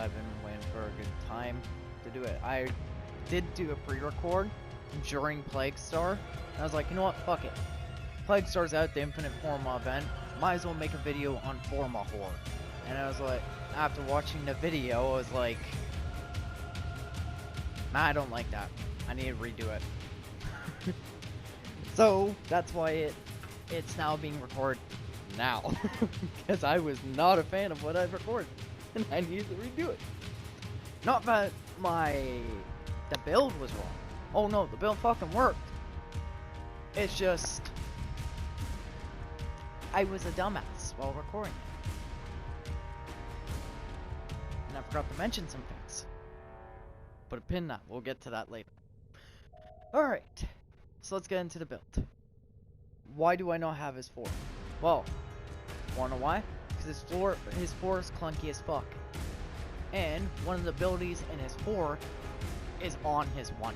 I've been waiting for a good time to do it. I did do a pre-record during Plague Star, and I was like, you know what, fuck it. Plague Star's out, the Infinite Forma event, might as well make a video on Forma Horror. And I was like, after watching the video, I was like, nah, I don't like that. I need to redo it. So, that's why it's now being recorded now. Because I was not a fan of what I recorded. And I needed to redo it. Not that the build was wrong. Oh no, the build fucking worked. It's just, I was a dumbass while recording it. And I forgot to mention some things. Put a pin in that, we'll get to that later. Alright, so let's get into the build. Why do I not have his 4? Well, wanna know why? Because his 4 is clunky as fuck. And one of the abilities in his 4 is on his 1.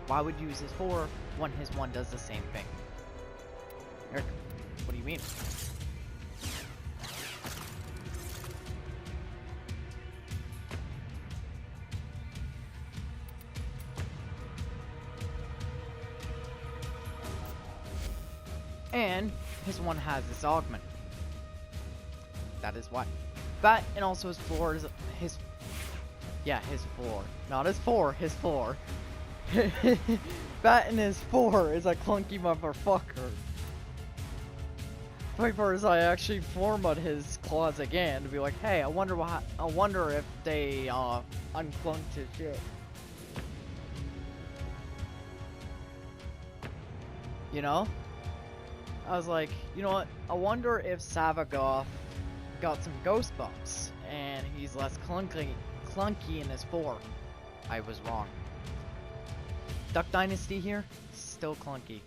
Why would you use his 4 when his 1 does the same thing? Eric, what do you mean? And his 1 has this augment. That is why. That and also his 4 is his 4. Not his 4, his 4. That and his 4 is a clunky motherfucker. First, I actually formatted his claws again to be like, hey, I wonder if they unclunked his shit. You know? I was like, you know what? I wonder if Sevagoth got some ghost buffs and he's less clunky in his 4. I was wrong. Duck Dynasty here, still clunky.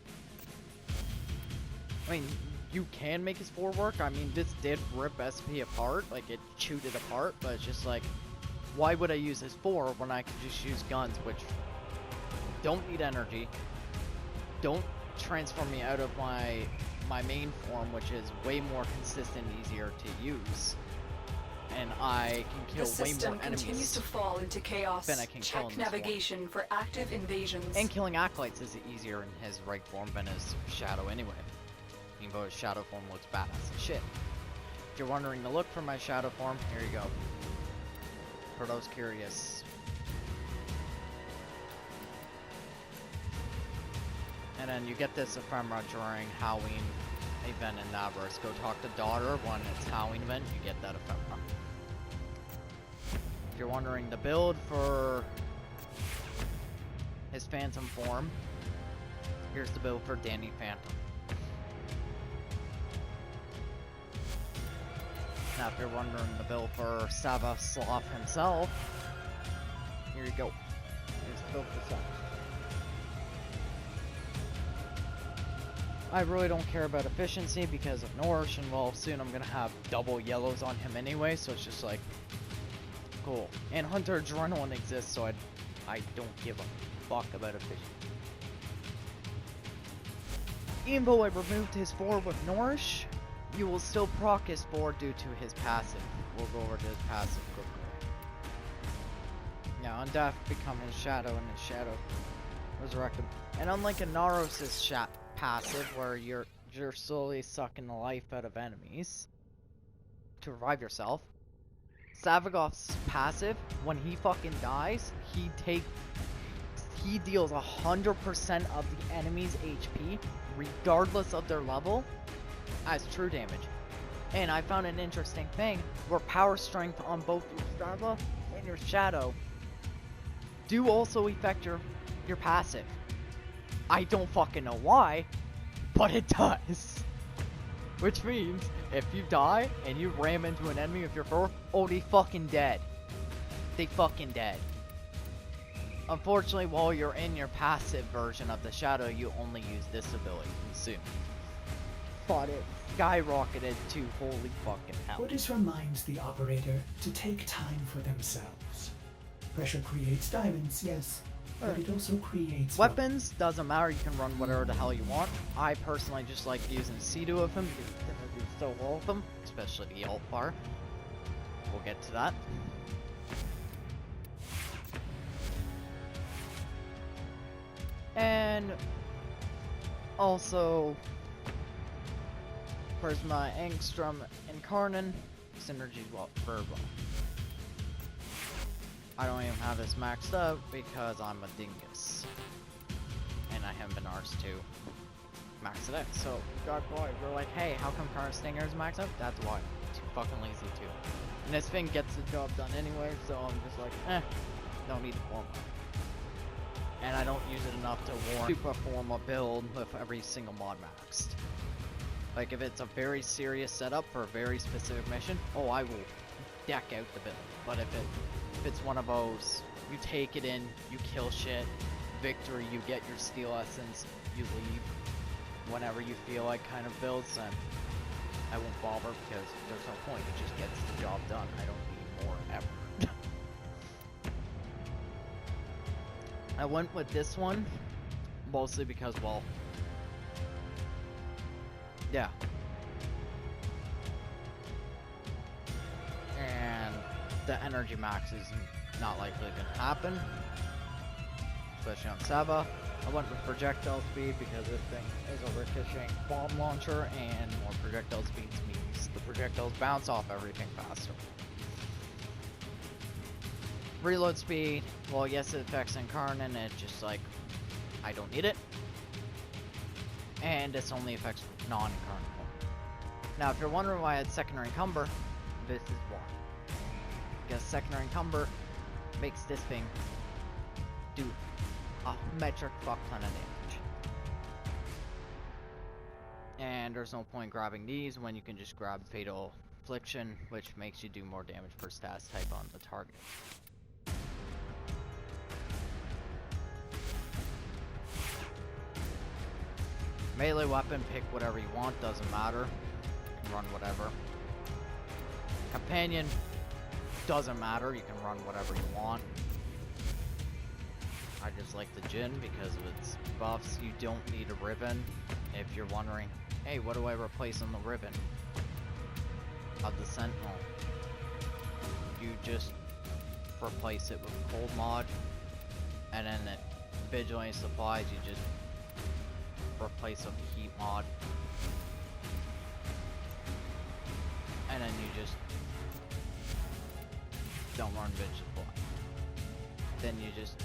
I mean, you can make his 4 work. I mean, this did rip SP apart, like it chewed it apart, but it's just like, why would I use his 4 when I could just use guns, which don't need energy, don't transform me out of my main form, which is way more consistent and easier to use, and I can kill way more enemies. Continues to fall into chaos. Than I can kill in Check navigation for active invasions. And killing acolytes is easier in his right form than his shadow anyway. Even though his shadow form looks badass as shit. If you're wondering the look for my shadow form, here you go. For those curious. And then you get this ephemera during Halloween event in Navarus. Go talk to Daughter when it's Halloween event, you get that ephemera. If you're wondering the build for his Phantom form, here's the build for Danny Phantom. Now if you're wondering the build for Sava Sloth himself, here you go. Here's the build for Sava. I really don't care about efficiency because of Norsh, and well, soon I'm gonna have double yellows on him anyway, so it's just like, cool. And Hunter Adrenaline exists, so I don't give a fuck about efficiency. Even though I removed his 4 with Norsh, you will still proc his 4 due to his passive. We'll go over to his passive quickly. Yeah, Undeath become his shadow, and his shadow resurrect him. And unlike a Naros' passive, where you're slowly sucking the life out of enemies to revive yourself, Sevagoth's passive, when he fucking dies, he deals 100% of the enemy's HP, regardless of their level, as true damage. And I found an interesting thing where power strength on both your Sava and your shadow do also affect your passive. I don't fucking know why, but it does. Which means, if you die and you ram into an enemy with your 4, oh, they fucking dead. They fucking dead. Unfortunately, while you're in your passive version of the shadow, you only use this ability, Consume. But it skyrocketed to holy fucking hell. Ordis reminds the operator to take time for themselves. Pressure creates diamonds, yes. But it also creates weapons. Doesn't matter, you can run whatever the hell you want. I personally just like using C2 of him because you can do so well with them, especially the alt bar. We'll get to that. And also, Prisma, Angstrom, and Karnan, synergy verbal. I don't even have this maxed up because I'm a dingus. And I haven't been arsed to max it out. So, God boy, we're like, hey, how come Karnan Stinger is maxed up? That's why. Too fucking lazy too. And this thing gets the job done anyway, so I'm just like, don't need to form one. And I don't use it enough to warrant to perform a build with every single mod maxed. Like if it's a very serious setup for a very specific mission, oh, I will deck out the build. But if it's one of those, you take it in, you kill shit, victory, you get your steel essence, you leave whenever you feel like kind of builds, then I won't bother because there's no point. It just gets the job done. I don't need more ever. I went with this one mostly because, well, yeah. And the energy max is not likely going to happen, especially on Sava. I went with projectile speed because this thing is a ricocheting bomb launcher, and more projectile speeds means the projectiles bounce off everything faster. Reload speed, well, yes, it affects Incarnate, it's just like, I don't need it. And this only affects non-Incarnate. Now, if you're wondering why I had secondary encumber, this is why. Because secondary encumber makes this thing do a metric fuck ton of damage. And there's no point grabbing these when you can just grab Fatal Affliction, which makes you do more damage per stats type on the target. Melee weapon, pick whatever you want, doesn't matter. You can run whatever. Companion, doesn't matter, you can run whatever you want. I just like the Jin because of its buffs. You don't need a ribbon. If you're wondering, hey, what do I replace on the ribbon of the Sentinel? You just replace it with cold mod, and then at Vigilante Supplies, you just replace with heat mod, and then you just don't run Vig Supply. Then you just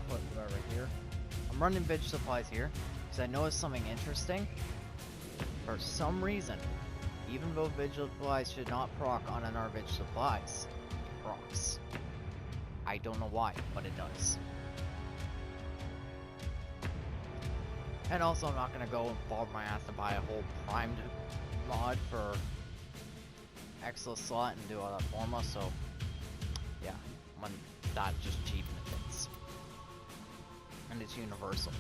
put whatever here. I'm running Vig Supplies here because I noticed something interesting. For some reason, even though Vig Supplies should not proc on our Vig Supplies, it procs. I don't know why, but it does. And also, I'm not gonna go and bother my ass to buy a whole primed mod for Exilus slot and do all that forma, so yeah, when that just cheap things. And it's universal.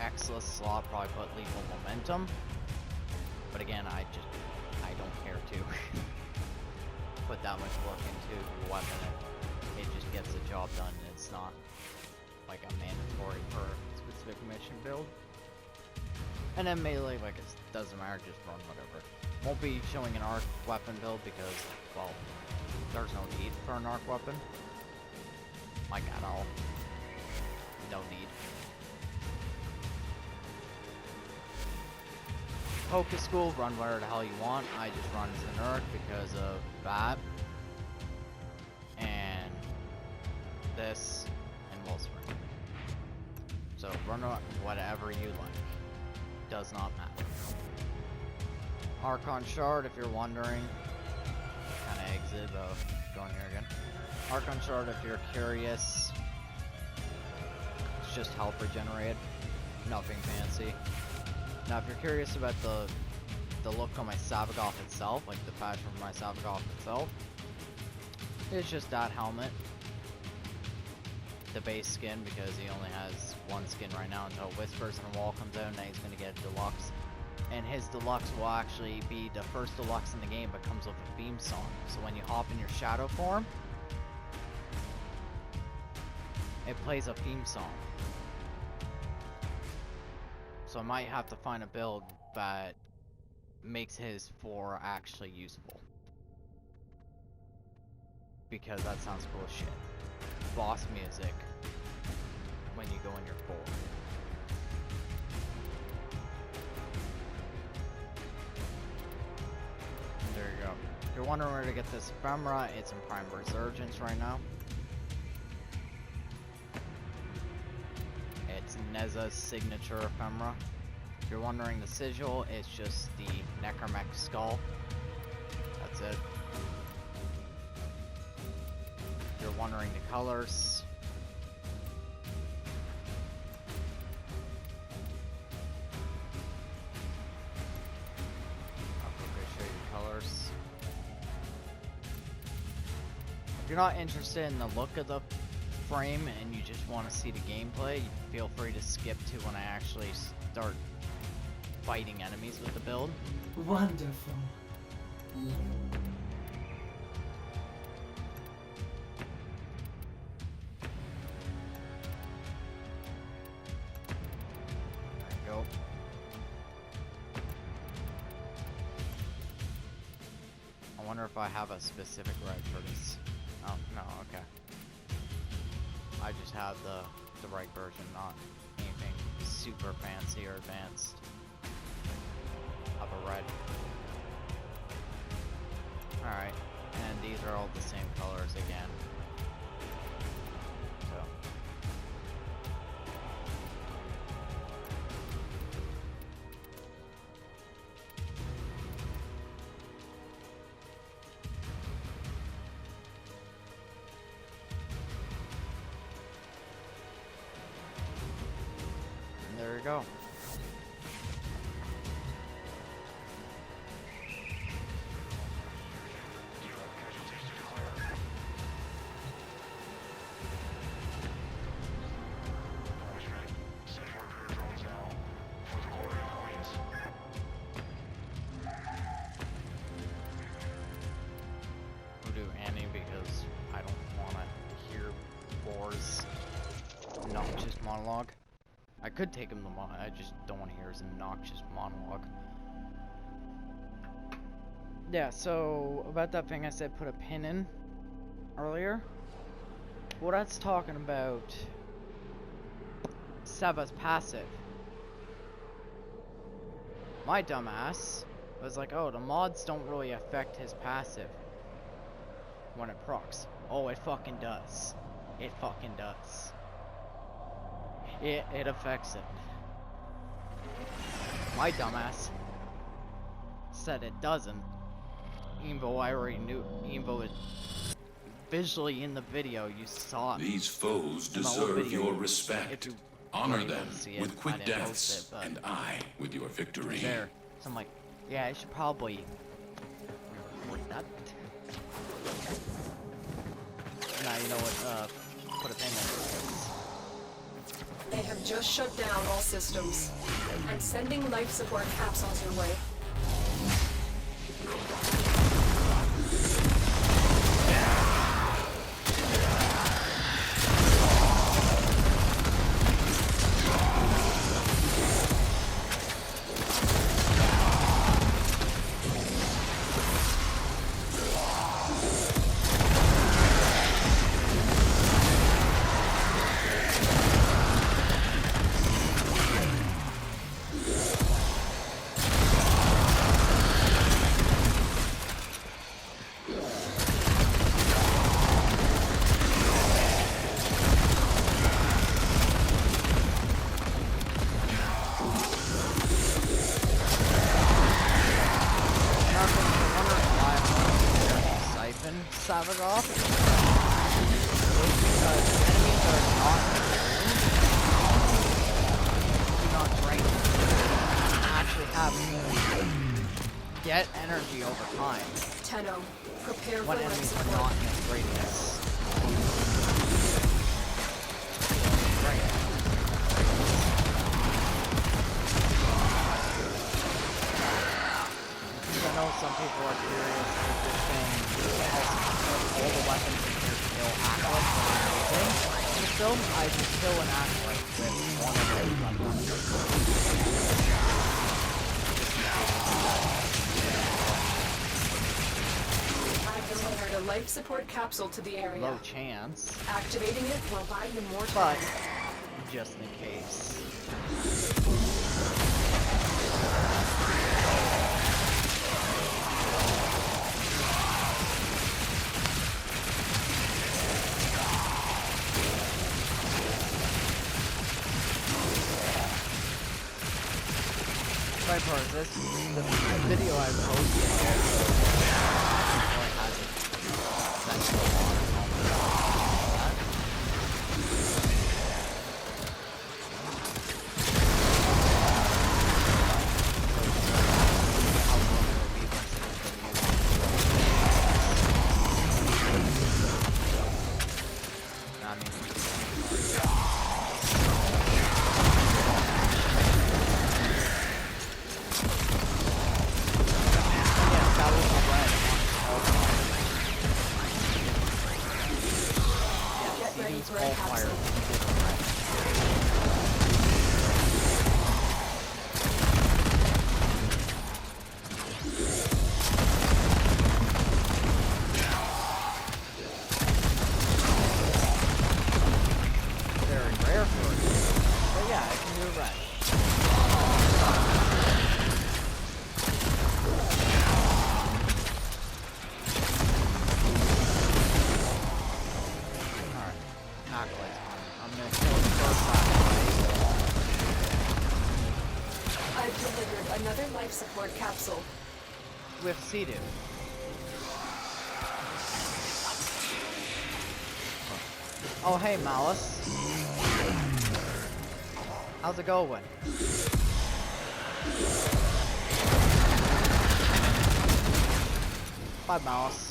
Exilus slot probably put lethal momentum, but again, I don't care to put that much work into the weapon. It just gets the job done, and it's not like a mandatory for a specific mission build. And then melee, like, it doesn't matter, just run whatever. Won't be showing an arc weapon build because, well, there's no need for an arc weapon. Like, at all. No need. Focus School, run where the hell you want. I just run Zenurk because of that. And this, and Wolfspring. So run whatever you like. Does not matter. Archon Shard, if you're wondering. Kind of exit, going here again. Archon Shard, if you're curious. It's just health regenerated. Nothing fancy. Now, if you're curious about the look on my sevagoth itself, like the fashion of my sevagoth itself, it's just that helmet. The base skin, because he only has one skin right now until Whispers and the Wall comes out, and then he's going to get a deluxe. And his deluxe will actually be the first deluxe in the game, but comes with a theme song. So when you hop in your shadow form, it plays a theme song. So I might have to find a build that makes his 4 actually useful. because that sounds cool as shit. Boss music when you go in your pool. There you go. If you're wondering where to get this ephemera, it's in Prime Resurgence right now. It's Neza's signature ephemera. If you're wondering the sigil, it's just the Necromech skull. That's it. If you're wondering the colors, I'll quickly show you the colors. If you're not interested in the look of the frame and you just want to see the gameplay, feel free to skip to when I actually start fighting enemies with the build. Wonderful. There you go. I wonder if I have a specific red for this. Oh, no, okay. I just have the right version, not anything super fancy or advanced of a red. Alright, and these are all the same colors again. So. And there you go. We'll do Annie because I don't want to hear Boar's obnoxious monologue. I could take him to I just don't want to hear his obnoxious monologue. Yeah, so about that thing I said put a pin in earlier. Well, that's talking about Seva's passive. My dumbass was like, oh, the mods don't really affect his passive when it procs. Oh, it fucking does. It fucking does. It affects it. My dumbass said it doesn't. Even though I already knew, even though it visually in the video you saw it. These foes In the whole deserve video, your if respect. you Honor weren't able them to see it, with I quick didn't post deaths, it, but and I with your victory. there. So I'm like, yeah, I should probably record that. Now you know what, put a pin in. They have just shut down all systems. I'm sending life support capsules your way. Sevagoth is because enemies are not do not drain actually have get energy over time Tenno, prepare when for life enemies are support. not in its radius. I know some people are curious if this thing all the weapons in here kill acolytes when they're using. In the film, I just kill an acolyte with one of those weapons. I've delivered a life support capsule to the area. Low chance, Activating it will buy you more but time. just in case. My part is this, the video I posted hasn't sent to a lot of For a capsule. very rare for it. But yeah, I can do it right. Alright, acolytes. I'm gonna kill the first acolyte I've delivered another life support capsule. with Sea-Doo. Oh hey Malice. How's it going? Bye Malice.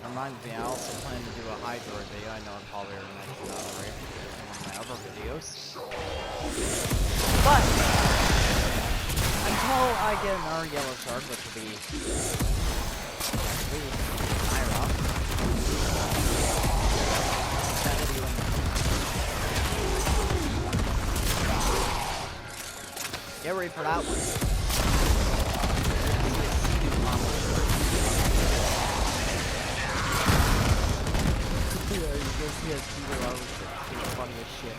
Reminds me, I also plan to do a Hydra video. I know I probably already mentioned that already in one of my other videos. But until I get another yellow shard, which will be Myra. Get ready for that one. Yeah, you go see a Sea-Doo it's funny as shit.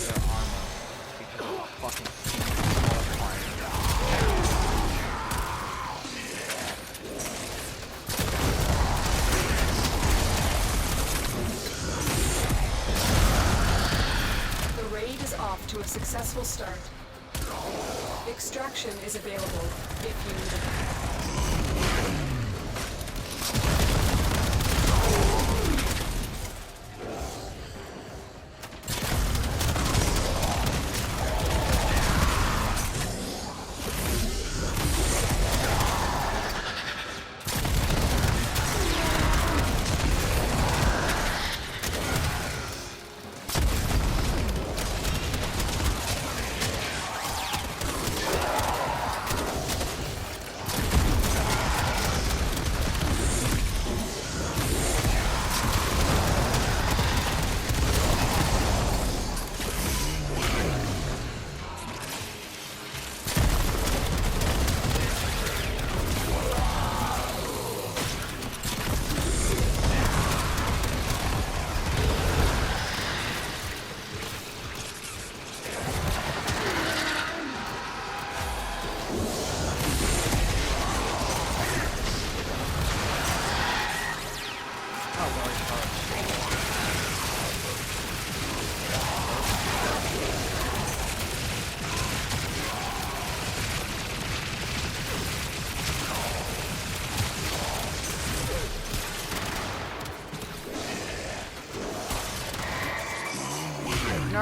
Their armor because of fucking The raid is off to a successful start. Extraction is available if you need it.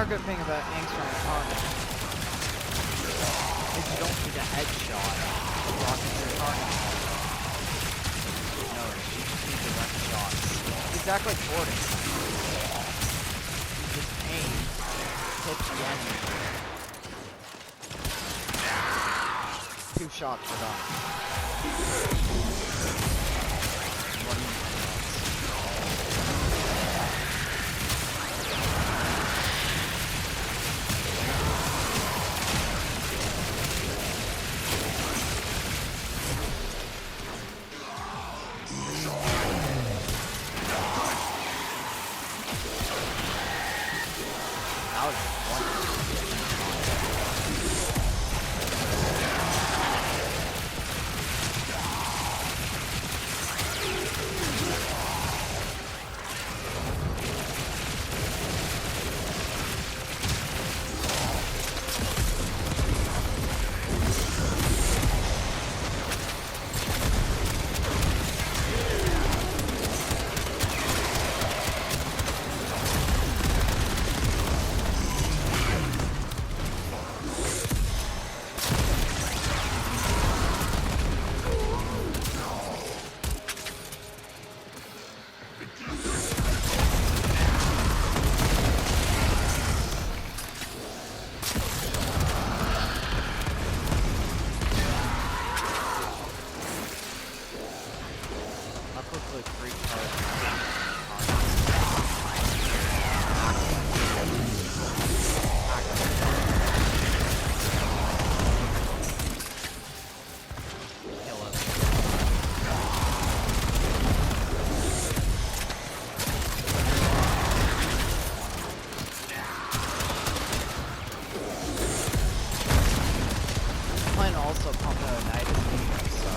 Another good thing about Angstrom Target is you don't need a headshot to rock into your target. No, you just need direct shots. Exactly like Gordon. You just aim, hit the enemy. 2 shots were done. What do you think? That was wonderful. Also pumping out a night as so.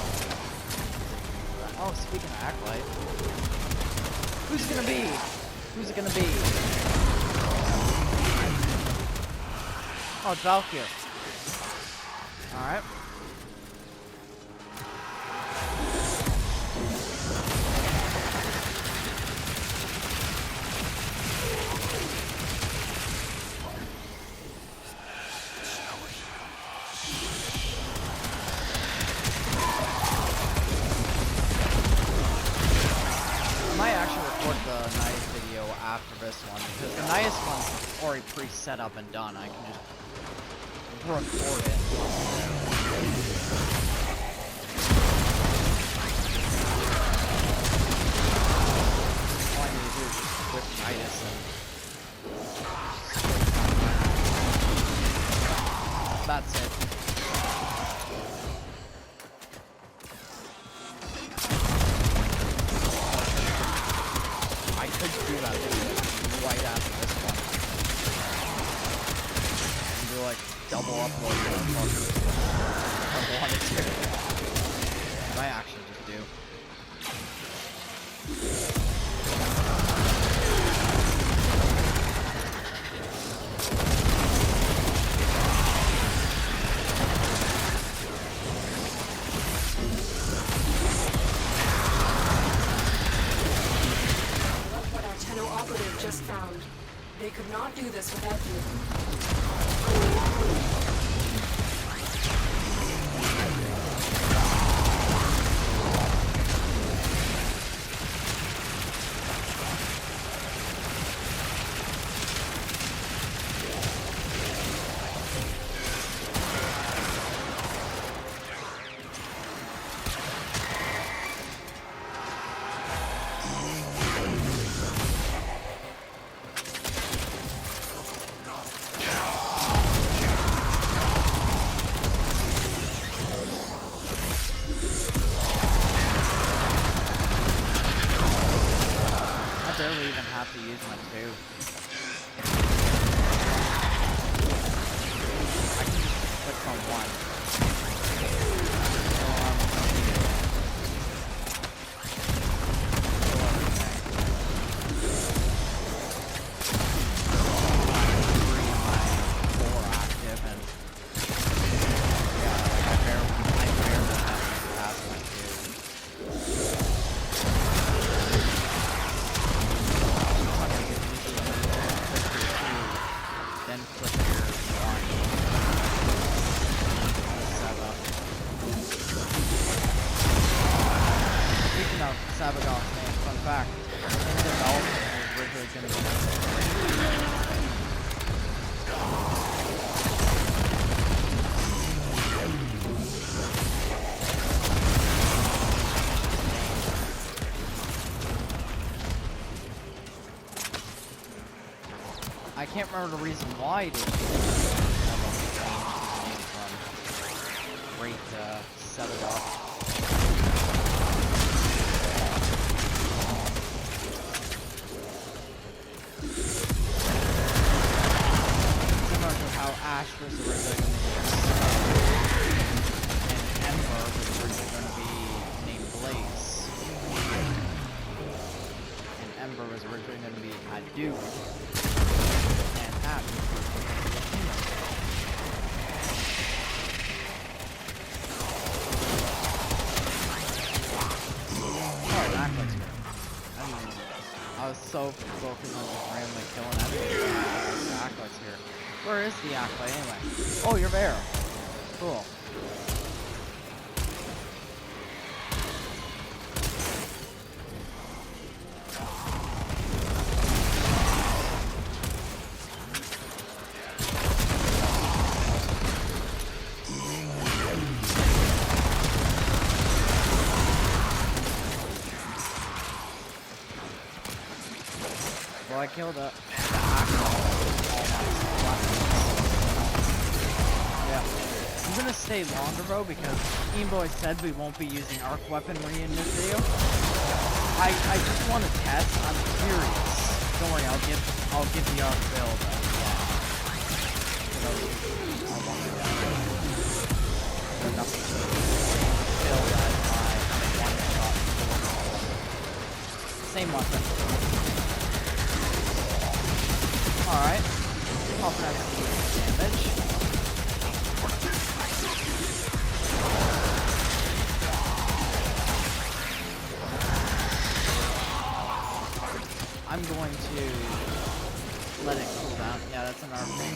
Oh, speaking of Acolyte. Who's it gonna be? Who's it gonna be? Oh, it's Valkyrie. Alright. After this one, because the nicest one's already pre-set up and done. I can just record it. All I need to do is just whip Titus and that's it. I could do that right after this one. And do like double upload if I wanted to. I actually just do. Just found. They could not do this without you. barely even have to use my 2. I can just click on 1. fact, in development, it was originally going to be. I can't remember the reason why it is. Great sevagoth. Similar to how Ash was originally going to be and Ember was originally going to be named Blaze. And Ember was originally going to be Adu. And Ash was originally going to be Athena. I was so focused on just randomly killing enemies. The Acolyte's here. Where is the Acolyte anyway? Oh, you're there. Cool. Well, I killed the yeah. I'm gonna stay longer though because Boy said we won't be using arc weaponry in this video. I just want to test. I'm curious. Don't worry, I'll give the arc build. Nothing to build as my one-shot. Same weapon. Alright. Popping out some damage. I'm going to let it cool down. Yeah, that's another thing.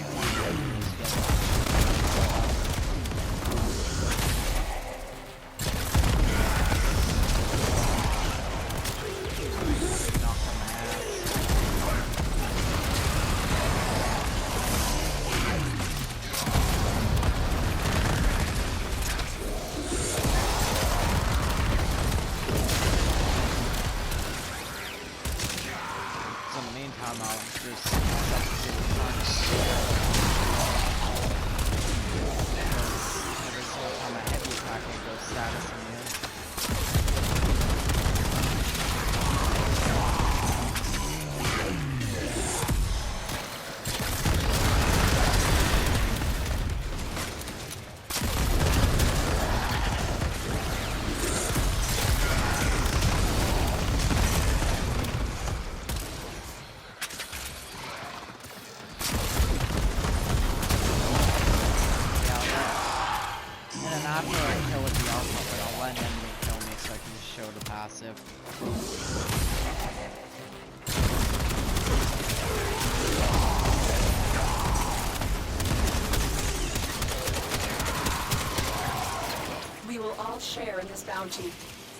We will all share in this bounty.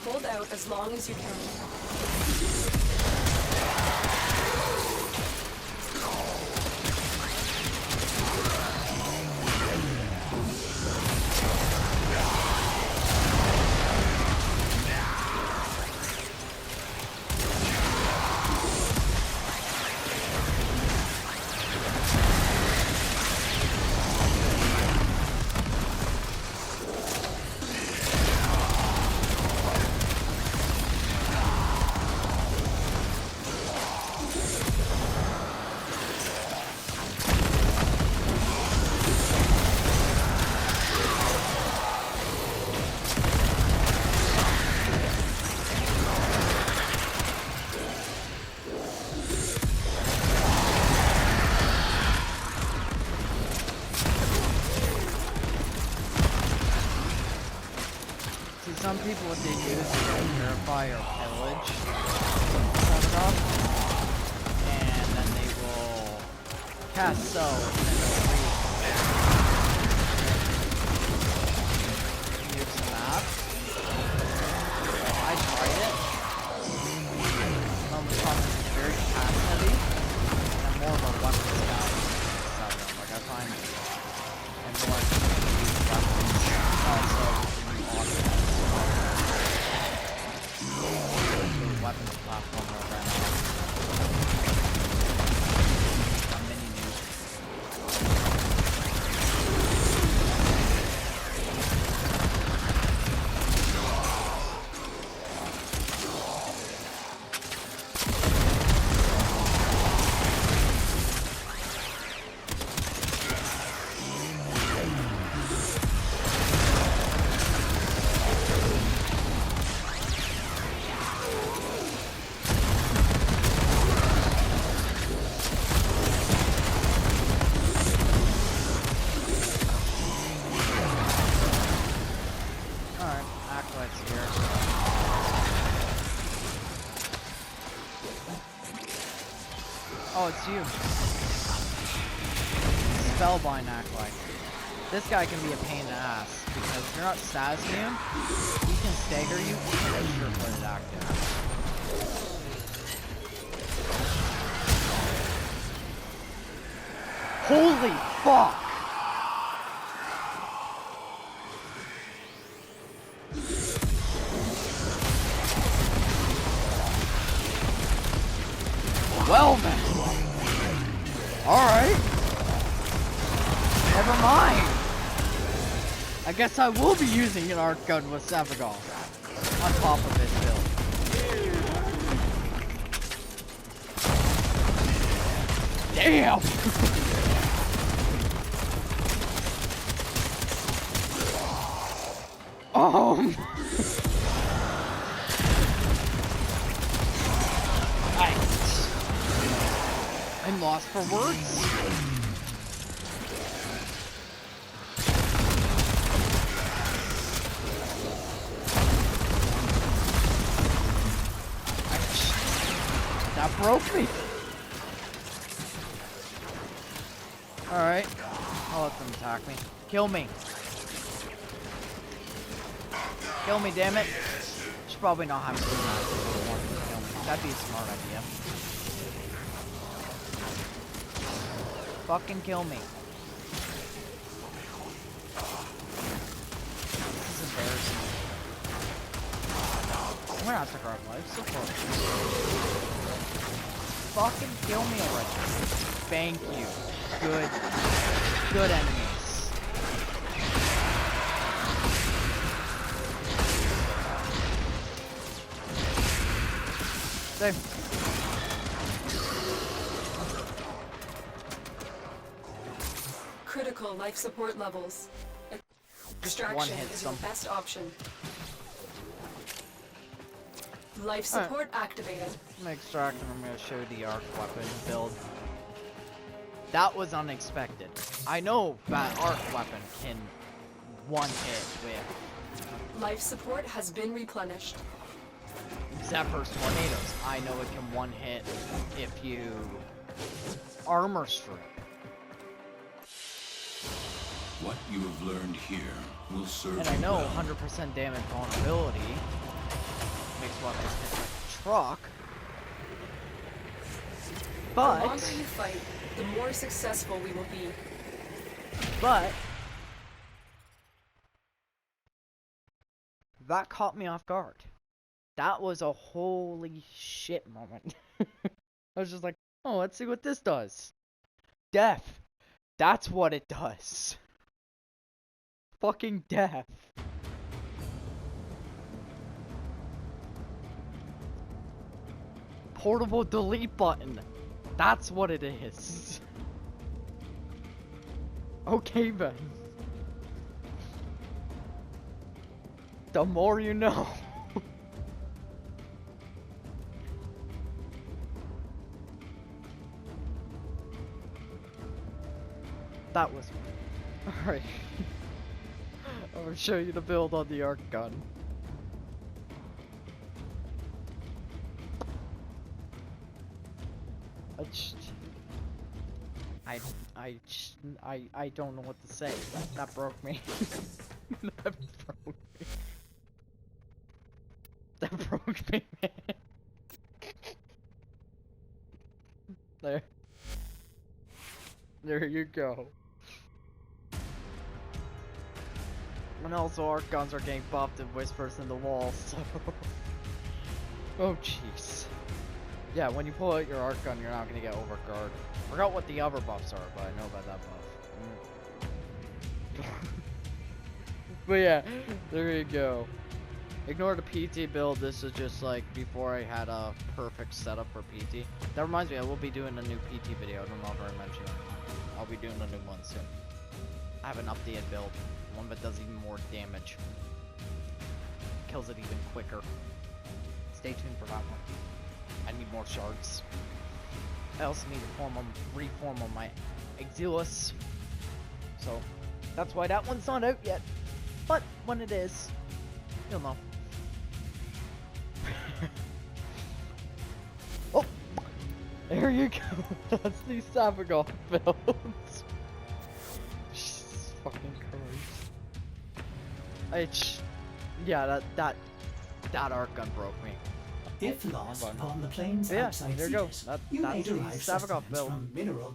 Hold out as long as you can. Some people, what they do is they go purify or pillage stuff, and then they will cast sow, and then they'll use the map. I tried it. Alright, Acolyte's here. Oh, it's you. Spellbind Acolyte. This guy can be a pain in the ass, because if you're not stazzing him, he can stagger you and sure-footed active. Holy fuck! Well then. Alright. Never mind. I guess I will be using an arc gun with sevagoth on top of his build. Damn! I'm lost for words. That broke me. Alright. I'll let them attack me. Kill me. Kill me, damn it. Should probably not have to do that. Kill me. That'd be a smart idea. Fucking kill me. This is embarrassing. I'm gonna have to grab life support. Fucking kill me already. Thank you. Good enemies. There. Critical life support levels. Extraction is your best option. Life support activated. I'm gonna extract and I'm gonna show the arc weapon build. That was unexpected. I know that arc weapon can one hit with. Life support has been replenished. Zephyr's tornadoes. I know it can one hit if you armor strike. What you have learned here will serve And I know you well. 100% damage vulnerability makes weapons hit like a truck. The longer But you fight, the more successful we will be. that caught me off guard. That was a holy shit moment. I was just like, oh, let's see what this does. Death. That's what it does. Fucking death. Portable delete button. That's what it is. Okay, then. The more you know. That was alright. I'm gonna show you the build on the arc gun. I don't know what to say. That broke me. That broke me. That broke me, man. There. There you go. And also arc guns are getting buffed and whispers in the wall, so... Oh jeez. Yeah, when you pull out your arc gun, you're not gonna get overguard. Forgot what the other buffs are, but I know about that buff. But yeah, there you go. Ignore the PT build. This is just like before I had a perfect setup for PT. That reminds me, I will be doing a new PT video. I don't know if I mentioned it. I'll be doing a new one soon. I have an updated build. One that does even more damage. Kills it even quicker. Stay tuned for that one. I need more shards. I also need to reform on my Exilus. So, that's why that one's not out yet. But, when it is, You'll know. Oh! There you go. That's the sevagoth builds. Jesus fucking Christ. Yeah, that arc gun broke me. If lost upon the plains Yeah, outside there you go. Cetus, you may That's the derive sevagoth sustenance build. from mineral